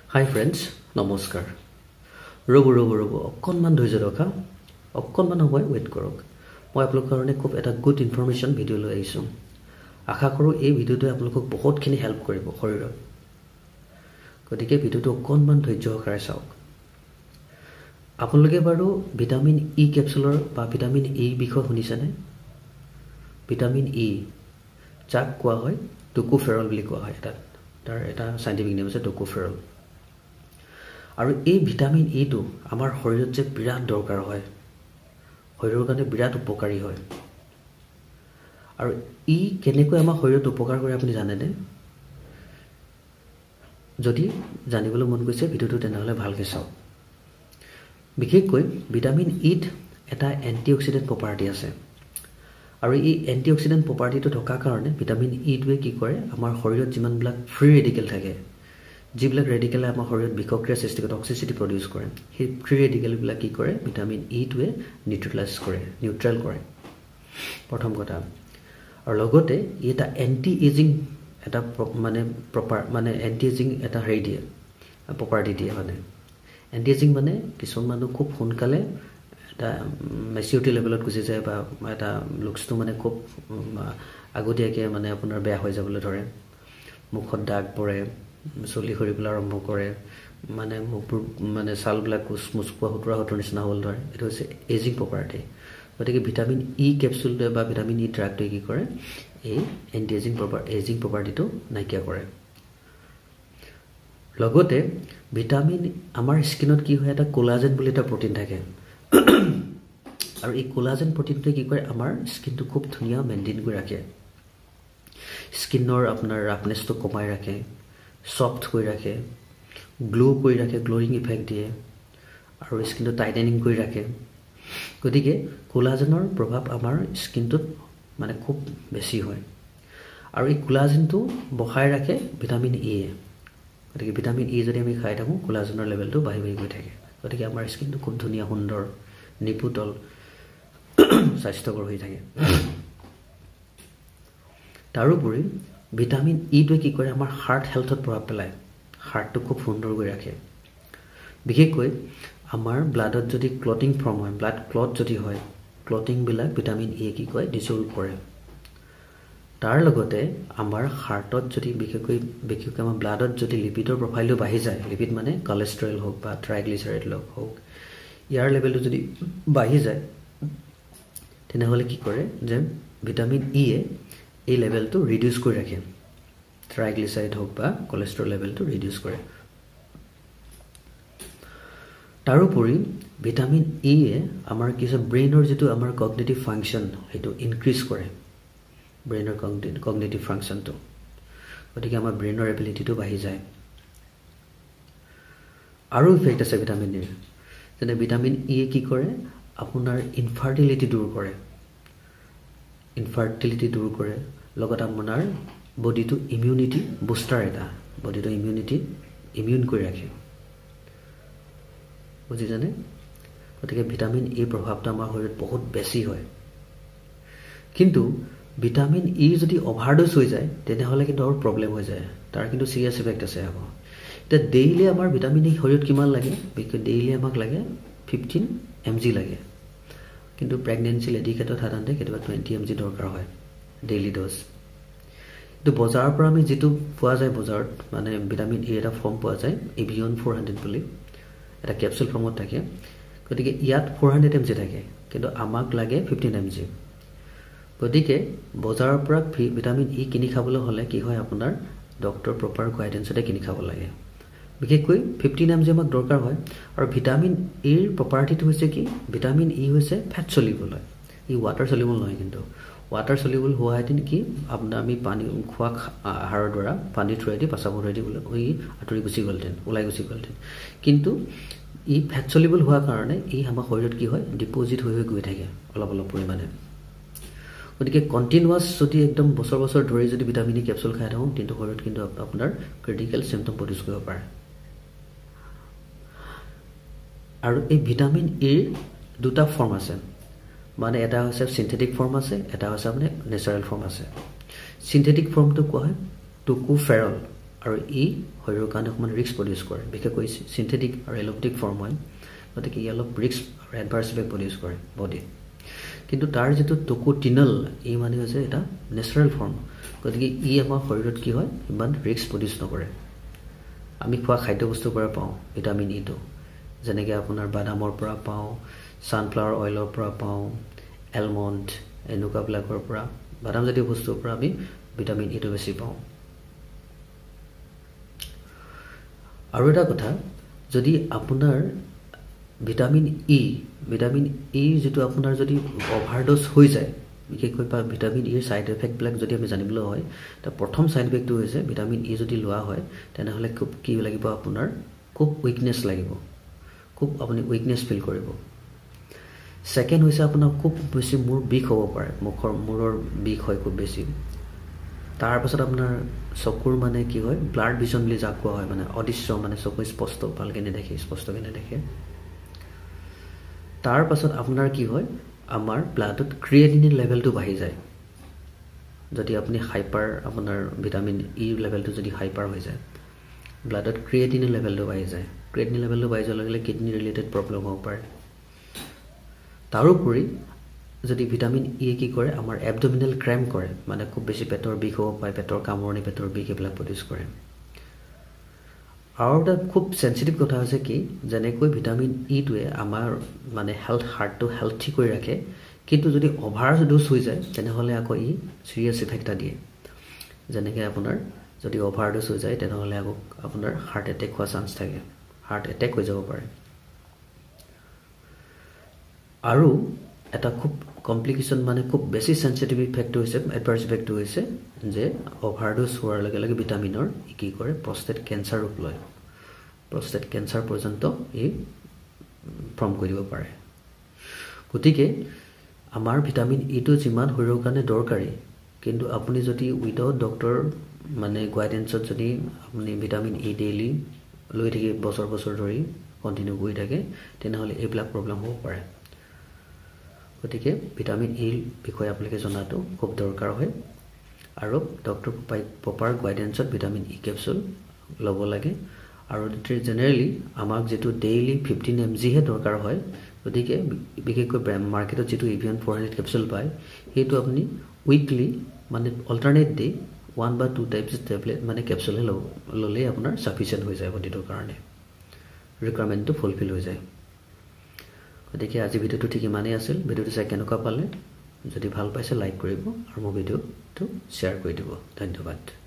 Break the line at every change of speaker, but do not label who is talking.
Hi friends, নমস্কাৰ ৰব অকণমান ধৈৰ্য ৰখা অকণমান সময় ৱেইট কৰক মই আপোনালোকৰ কাৰণে খুব এটা গুড ইনফৰমেশ্যন ভিডিঅ' লৈ আহিছোঁ আশা কৰোঁ এই ভিডিঅ'টোৱে আপোনালোকক বহুতখিনি হেল্প কৰিব শৰীৰত গতিকে ভিডিঅ'টো অকণমান ধৈৰ্য সহকাৰে চাওক আপোনালোকে বাৰু ভিটামিন ই কেপচুলৰ বা ভিটামিন ই বিষয়ে শুনিছেনে ভিটামিন ই যাক কোৱা হয় টোকোফেৰল বুলি কোৱা হয় তাৰ এটা সাইন্টিফিক নেম আছে টোকোফেৰল আৰু এই ভিটামিন ই টো আমাৰ শৰীৰত যে বিৰাট দৰকাৰ হয় শৰীৰৰ কাৰণে বিৰাট উপকাৰী হয় আৰু ই কেনেকৈ আমাৰ শৰীৰত উপকাৰ কৰে আপুনি জানেনে যদি জানিবলৈ মন গৈছে ভিডিঅ'টো তেনেহলে ভালকৈ চাওক বিশেষকৈ ভিটামিন ই ত এটা এন্টিঅক্সিডেন্ট প্ৰপাৰ্টি আছে আৰু এই এন্টিঅক্সিডেন্ট প্ৰপাৰ্টিটো থকা কাৰণে ভিটামিন ই টোৱে কি কৰে আমাৰ শৰীৰত যিমানবিলাক ফ্ৰী ৰেডিকেল থাকে যিবিলাক ৰেডিকেলে আমাৰ শৰীৰত বিক্ৰিয়া সৃষ্টি কৰে টক্সিচিটি প্ৰডিউস কৰে সেই ফ্ৰী ৰেডিকেলবিলাক কি কৰে ভিটামিন ই টোৱে নিউট্ৰেল কৰে প্ৰথম কথা আৰু লগতে এটা এন্টি এজিং এটা মানে এন্টি এজিং এটা হেৰি দিয়ে প্ৰপাৰ্টি দিয়ে মানে এন্টি এজিং মানে কিছুমান মানুহ খুব সোনকালে এটা মেচিউৰিটি লেভেলত গুচি যায় বা এটা লুকছটো মানে খুব আগতীয়াকৈ মানে আপোনাৰ বেয়া হৈ যাবলৈ ধৰে মুখত দাগ পৰে চুলি সৰিবলৈ আৰম্ভ কৰে মানে মুখবোৰ মানে ছালবিলাক মুচকুৱা হুতুৰা নিচিনা হ'বলৈ ধৰে এইটো হৈছে এজিং প্ৰপাৰ্টি গতিকে ভিটামিন ই কেপচুলটোৱে বা ভিটামিন ই ড্ৰাগটোৱে কি কৰে এই এন্টি এজিং প্ৰপাৰ্টিটো নাইকিয়া কৰে লগতে ভিটামিন আমাৰ স্কিনত কি হয় এটা কোলাজেন বুলি এটা প্ৰটিন থাকে আৰু এই কোলাজেন প্ৰটিনটোৱে কি কৰে আমাৰ স্কিনটো খুব ধুনীয়া মেইনটেইন কৰি ৰাখে স্কিনৰ আপোনাৰ ৰাফনেছটো কমাই ৰাখে সফট কৰি ৰাখে গ্লো কৰি ৰাখে গ্লোয়িং ইফেক্ট দিয়ে আৰু স্কিনটো টাইটেনিং কৰি ৰাখে গতিকে কোলাজেনৰ প্ৰভাৱ আমাৰ স্কিনটোত মানে খুব বেছি হয় আৰু এই কোলাজেনটো বহাই ৰাখে ভিটামিন ই গতিকে ভিটামিন ই যদি আমি খাই থাকোঁ কোলাজেনৰ লেভেলটো বাঢ়ি গৈ থাকে গতিকে আমাৰ স্কিনটো খুব ধুনীয়া সুন্দৰ নিপুতল স্বাস্থ্যকৰ হৈ থাকে তাৰোপৰি ভিটামিন ই টোৱে কি কৰে আমাৰ হাৰ্ট হেলথত প্ৰভাৱ পেলায় হাৰ্টটো খুব সুন্দৰ কৰি ৰাখে বিশেষকৈ আমাৰ ব্লাডত যদি ক্লটিং ফৰ্ম হয় ব্লাড ক্লট যদি হয় ক্লটিংবিলাক ভিটামিন ই কি কয় ডিছল্ভ কৰে তাৰ লগতে আমাৰ হাৰ্টত যদি বিশেষকৈ আমাৰ ব্লাডত যদি লিপিডৰ প্ৰফাইলটো বাঢ়ি যায় লিপিড মানে কলেষ্ট্ৰল হওক বা ট্ৰাইগ্লিচাৰাইড হওক ইয়াৰ লেভেলটো যদি বাঢ়ি যায় তেনেহ'লে কি কৰে যে ভিটামিন ইয়ে এই লেভেলটো ৰিডিউস কৰি ৰাখে ট্ৰাইগ্লিচাৰাইড হওক বা কলেষ্ট্ৰল লেভেলটো ৰিডিউস কৰে তাৰোপৰি ভিটামিন ইয়ে আমাৰ কিছু ব্ৰেইনৰ যেটো আমাৰ কগনিটিভ ফাংচন হেতু ইনক্ৰিজ কৰে ব্ৰেইনৰ কগনিটিভ ফাংচনটো গতিকে আমাৰ ব্ৰেইনৰ এবিলিটিটো বাঢ়ি যায় আৰু ইফেক্ট আছে ভিটামিন ইৰ যেনে ভিটামিন ই কি কৰে আপোনাৰ ইনফাৰ্টিলিটি দূৰ কৰে লগত আপোনাৰ বডিটো ইমিউনিটি বুষ্টাৰ এটা বডিটো ইমিউন কৰি ৰাখে বুজিছানে গতিকে ভিটামিন ই প্ৰভাৱটো আমাৰ শৰীৰত বহুত বেছি হয় কিন্তু ভিটামিন ই যদি অভাৰডোজ হৈ যায় তেনেহ'লে কিন্তু আৰু প্ৰব্লেম হৈ যায় তাৰ কিন্তু সিৰিয়াছ ইফেক্ট আছে আকৌ এটা ডেইলি আমাৰ ভিটামিন ই শৰীৰত কিমান লাগে বিকজ ডেইলি আমাক লাগে 15 mg লাগে কিন্তু প্ৰেগনেন্সি লেডি ক্ষেত্ৰত সাধাৰণতে কেতিয়াবা 20 mg দৰকাৰ হয় ডেইলি ড'জ তো বজাৰৰ পৰা আমি যেটো পোৱা যায় বজাৰত মানে ভিটামিন ই এটা ফৰ্ম পোৱা যায় এভিয়ন 400 বুলি এটা কেপচুল ফৰ্মত থাকে গতিকে ইয়াত 400 mg থাকে কিন্তু আমাক লাগে 15 mg গতিকে বজাৰৰ পৰা ভিটামিন ই কিনি খাবলৈ হলে কি হয় আপোনাৰ ডক্টৰ প্ৰপাৰ গাইডেন্সতে কিনি খাব লাগে বিশেষকৈ 15 mg আমাক দৰকাৰ হয় আৰু ভিটামিন ইৰ প্ৰপাৰ্টিটো হৈছে কি ভিটামিন ই হৈছে ফেট সলিউবল হয় ই ওৱাটাৰ সলিউবল নহয় কিন্তু ওৱাটাৰ সলিউবল হোৱা হেতেন কি আপোনাৰ আমি পানী খোৱা আহাৰৰ দ্বাৰা পানী থ্ৰুৱেদি পাছাবৰ থ্ৰুৱেদি ওলাই গুচি গ'লতেন কিন্তু ই ফেট সলিউবল হোৱাৰ কাৰণে ই আমাৰ শৰীৰত কি হয় ডিপজিট হৈ গৈ থাকে অলপ পৰিমাণে গতিকে কন্টিনিউয়াস যদি একদম বছৰ ধৰি যদি ভিটামিন ই কেপচুল খাই থাকোঁ কিন্তু শৰীৰত কিন্তু আপোনাৰ ক্ৰিটিকেল সিম্পটম প্ৰডিউস কৰিব পাৰে আৰু এই ভিটামিন ইৰ দুটা ফৰ্ম আছে মানে এটা হৈছে সিনথেটিক ফৰ্ম আছে এটা হৈছে মানে নেচাৰেল ফৰ্ম আছে সিনথেটিক ফৰ্মটো কোৱা হয় টোকোফেৰল আৰু ই শৰীৰৰ কাৰণে অকণমান ৰিস্ক প্ৰডিউচ কৰে, বিশেষকৈ চিন্থেটিক আৰু এলোপেথিক ফৰ্ম হয়, গতিকে ই অলপ ৰিস্ক আৰু এডভাৰ্চ ইফেক্ট প্ৰডিউচ কৰে বডিত। কিন্তু তাৰ যিটো টকোটিনল ই মানে হৈছে এটা নেচাৰেল ফৰ্ম, গতিকে ই আমাৰ শৰীৰত কি হয় ইমান ৰিস্ক প্ৰডিউচ নকৰে। আমি খোৱা খাদ্যবস্তুৰ পৰা পাওঁ ভিটামিন ইটো, যেনেকৈ আপোনাৰ বাদামৰ পৰা পাওঁ, ছানফ্লাৱাৰ অইলৰ পৰা পাওঁ, এলমণ্ড এনেকুৱাবিলাকৰ পৰা, বাদাম জাতীয় বস্তুৰ পৰা আমি ভিটামিন ইটো বেছি পাওঁ। আৰু এটা কথা, যদি আপোনাৰ ভিটামিন ই যিটো আপোনাৰ যদি অভাৰড'জ হৈ যায়, বিশেষকৈ বা ভিটামিন ইৰ ছাইড এফেক্টবিলাক যদি আমি জানিবলৈ হয়, তাৰ প্ৰথম ছাইড এফেক্টটো হৈছে ভিটামিন ই যদি লোৱা হয় তেনেহ'লে খুব কি লাগিব, আপোনাৰ খুব উইকনেছ লাগিব, খুব আপুনি উইকনেছ ফিল কৰিব। ছেকেণ্ড হৈছে আপোনাৰ খুব বেছি মূৰ বিষ হ'ব পাৰে, মূৰৰ বিষ হয় খুব বেছি। তাৰপাছত আপোনাৰ চকুৰ মানে কি হয় ব্লাড ভিজন বুলি যাক কোৱা হয়, মানে অদৃশ্য, মানে চকু স্পষ্ট ভালকৈ নেদেখে, স্পষ্টকৈ নেদেখে। তাৰ পাছত আপোনাৰ কি হয়, আমাৰ ব্লাডত ক্ৰিয়েটিনিন লেভেলটো বাঢ়ি যায়। যদি আপুনি হাইপাৰ, আপোনাৰ ভিটামিন ইৰ লেভেলটো যদি হাইপাৰ হৈ যায়, ব্লাডত ক্ৰিয়েটিনিন লেভেলটো বাঢ়ি যায়। ক্ৰিয়েটিনিন লেভেলটো বাঢ়ি যোৱাৰ লগে লগে কিডনি ৰিলেটেড প্ৰব্লেম হ'ব পাৰে। তাৰোপৰি যদি ভিটামিন ই কি কৰে, আমাৰ এবডমিনেল ক্ৰেম্প কৰে, মানে খুব বেছি পেটৰ বিষ হ'ব পাৰে, পেটৰ কামৰণি, পেটৰ বিষ এইবিলাক প্ৰডিউচ কৰে। আৰু এটা খুব চেঞ্চিটিভ কথা হৈছে কি, যেনেকৈ ভিটামিন ইটোৱে আমাৰ মানে হাৰ্টটো হেল্থি কৰি ৰাখে, কিন্তু যদি অভাৰ ড'জ হৈ যায় তেনেহ'লে আকৌ ই চিৰিয়াছ ইফেক্ট এটা দিয়ে। যেনেকৈ আপোনাৰ যদি অভাৰ ড'জ হৈ যায় তেনেহ'লে আকৌ আপোনাৰ হাৰ্ট এটেক হোৱা চান্স থাকে, হাৰ্ট এটেক হৈ যাব পাৰে। আৰু এটা খুব কমপ্লিকেশ্যন, মানে খুব বেছি চেঞ্চিটিভ ইফেক্টটো হৈছে, এডভাৰ্চ ইফেক্টটো হৈছে যে অভাৰড'জ হোৱাৰ লগে লগে ভিটামিনৰ ই কি কৰে, প্ৰষ্টেট কেঞ্চাৰ ৰূপ লয়, প্ৰষ্টেট কেঞ্চাৰ পৰ্যন্ত ই ফৰ্ম কৰি দিব পাৰে। গতিকে আমাৰ ভিটামিন ইটো যিমান শৰীৰৰ কাৰণে দৰকাৰী, কিন্তু আপুনি যদি উইদাউট ডক্টৰ মানে গাইডেন্সত যদি আপুনি ভিটামিন ই ডেইলি লৈ থাকি বছৰ বছৰ ধৰি কণ্টিনিউ কৰি থাকে, তেনেহ'লে এইবিলাক প্ৰব্লেম হ'ব পাৰে। গতিকে ভিটামিন ইৰ বিষয়ে আপোনালোকে জনাটো খুব দৰকাৰ হয়, আৰু ডক্টৰ প্ৰপাৰ গাইডেন্সত ভিটামিন ই কেপচুল ল'ব লাগে। আৰু জেনেৰেলি আমাক যিটো ডেইলি 15 mg হে দৰকাৰ হয়, গতিকে বিশেষকৈ মাৰ্কেটত যিটো ইভিয়ন 400 কেপচুল পায়, সেইটো আপুনি উইকলি মানে অল্টাৰনেট ডে 1 বা 2 টাইপছ টেবলেট মানে কেপচুলহে ল'লেই আপোনাৰ ছাফিচিয়েণ্ট হৈ যায় বডিটোৰ কাৰণে, ৰিকুৱাৰমেণ্টটো ফুলফিল হৈ যায়। গতিকে আজি ভিডিঅ'টো ঠিক ইমানেই আছিল। ভিডিঅ'টো চাই কেনেকুৱা পালে, যদি ভাল পাইছে লাইক কৰিব আৰু মোৰ ভিডিঅ'টো শ্বেয়াৰ কৰি দিব। ধন্যবাদ।